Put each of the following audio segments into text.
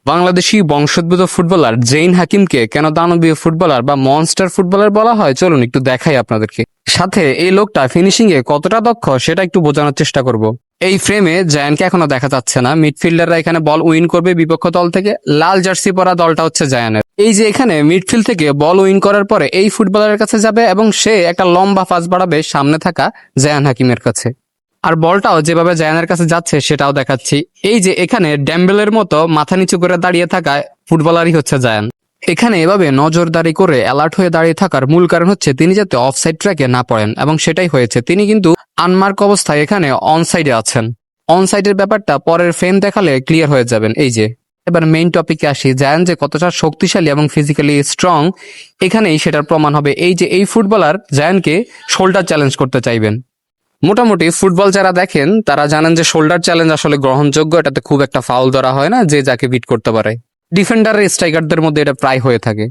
বাংলাদেশি বংশোদ্ভূত footballer Zain হাকিমকে কেন দানবীয় ফুটবলার বা মনস্টার ফুটবলার বলা হয়, চলুন একটু দেখাই আপনাদেরকে। সাথে এই লোকটা ফিনিশিং এ কতটা দক্ষ সেটা একটু বোঝানোর চেষ্টা করব। এই ফ্রেমে জায়ানকে এখনো দেখা যাচ্ছে না। মিডফিল্ডাররা এখানে বল উইন করবে বিপক্ষ দল থেকে। লাল জার্সি পরা দলটা হচ্ছে জায়ানের। এই যে এখানে মিডফিল্ড থেকে বল উইন করার পরে এই ফুটবলারের কাছে যাবে এবং সে একটা লম্বা পাস বাড়াবে সামনে থাকা জায়ান হাকিমের কাছে। আর বলটাও যেভাবে জায়ানের কাছে যাচ্ছে সেটাও দেখাচ্ছি। এই যে এখানে ড্যাম্বেলের মতো মাথা নিচু করে দাঁড়িয়ে থাকা ফুটবলারই হচ্ছে জায়ান। এখানে এভাবে নজরদারি করে অ্যালার্ট হয়ে দাঁড়িয়ে থাকার মূল কারণ হচ্ছে তিনি যাতে অফসাইড ট্র্যাকে না পড়েন, এবং সেটাই হয়েছে। তিনি কিন্তু আনমার্ক অবস্থায় এখানে অনসাইডে আছেন। অনসাইডের ব্যাপারটা পরের ফ্রেম দেখালে ক্লিয়ার হয়ে যাবেন। এই যে এবার মেইন টপিকে আসি, জায়ান যে কতটা শক্তিশালী এবং ফিজিক্যালি স্ট্রং এখানেই সেটার প্রমাণ হবে। এই যে এই ফুটবলার জায়ানকে শোল্ডার চ্যালেঞ্জ করতে চাইবেন। মোটামুটি ফুটবল যারা দেখেন তারা জানেন যে শোল্ডার চ্যালেঞ্জ আসলে গ্রহণযোগ্য, এটাতে খুব একটা ফাউল ধরা হয় না, যে যাকে বিট করতে পারে। ডিফেন্ডার স্ট্রাইকারদের মধ্যে এটা প্রায় হয়ে থাকে,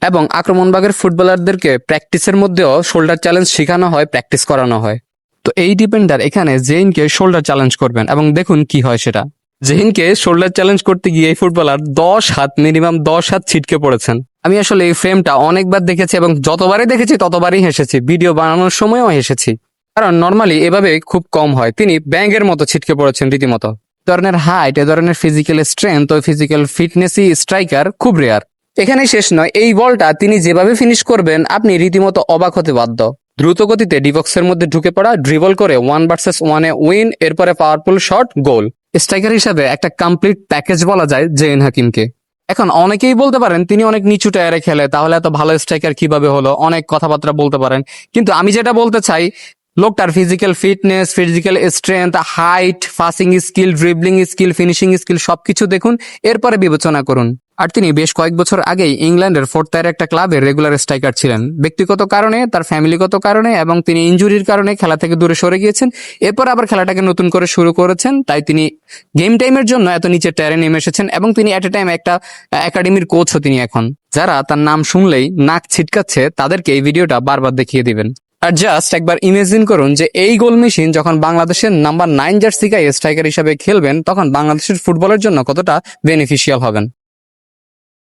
এবং আক্রমণভাগের ফুটবলারদেরকে প্র্যাকটিসের মধ্যেও শোল্ডার চ্যালেঞ্জ শেখানো হয়, প্র্যাকটিস করানো হয়। তো এই ডিফেন্ডার এখানে জেইনকে শোল্ডার চ্যালেঞ্জ করবেন, এবং দেখুন কি হয় সেটা। জেইনকে শোল্ডার চ্যালেঞ্জ করতে গিয়ে এই ফুটবলার 10 হাত, মিনিমাম 10 হাত ছিটকে পড়েছেন। আমি আসলে এই ফ্রেমটা অনেকবার দেখেছি এবং যতবারই দেখেছি ততবারই হেসেছি, ভিডিও বানানোর সময়ও হেসেছি। কারণ নর্মালি এভাবে খুব কম হয়। তিনি ব্যাঙের মতো ছিটকে পড়েছেন রীতিমতো। ধরনের হাইট, এ ধরনের ফিজিক্যাল স্ট্রেংথ ও ফিজিক্যাল ফিটনেসই স্ট্রাইকার খুব রেয়ার। এখানেই শেষ নয়, এই বলটা তিনি যেভাবে ফিনিশ করবেন আপনি রীতিমতো অবাক হতে বাধ্য। দ্রুত গতিতে ডিবক্সের মধ্যে ঢুকে পড়া, ড্রিবল করে 1 ভার্সেস 1-এ উইন, এরপরে পাওয়ারফুল শট, গোল। স্ট্রাইকার হিসাবে একটা কমপ্লিট প্যাকেজ বলা যায় জেইন হাকিমকে। এখন অনেকেই বলতে পারেন তিনি অনেক নিচু টায়ারে খেলে, তাহলে এত ভালো স্ট্রাইকার কিভাবে হলো, অনেক কথাবার্তা বলতে পারেন। কিন্তু আমি যেটা বলতে চাই, লোকটার physical fitness, physical strength, height, passing skill, dribbling skill, finishing skill সবকিছু দেখুন, এরপরে বিবেচনা করুন। আর তিনি বেশ কয়েক বছর আগেই ইংল্যান্ডের ফোর্থ টায়ার একটা ক্লাবের রেগুলার স্ট্রাইকার ছিলেন। ব্যক্তিগত কারণে, তার ফ্যামিলিগত কারণে এবং তিনি ইনজুরির কারণে খেলা থেকে দূরে সরে গিয়েছেন। এরপর আবার খেলাটাকে নতুন করে শুরু করেছেন, তাই তিনি গেম টাইমের জন্য এত নিচের টায়ারে নেমে এসেছেন, এবং তিনি এট এ টাইম একটা একাডেমির কোচও তিনি এখন। যারা তার নাম শুনলেই নাক ছিটকাচ্ছে তাদেরকে এই ভিডিওটা বারবার দেখিয়ে দিবেন। আর জাস্ট একবার ইমেজিন করুন যে এই গোল মেশিন যখন বাংলাদেশের নাম্বার 9 জার্সি গায়ে স্ট্রাইকার হিসাবে খেলবেন, তখন বাংলাদেশের ফুটবলের জন্য কতটা বেনিফিশিয়াল হবেন।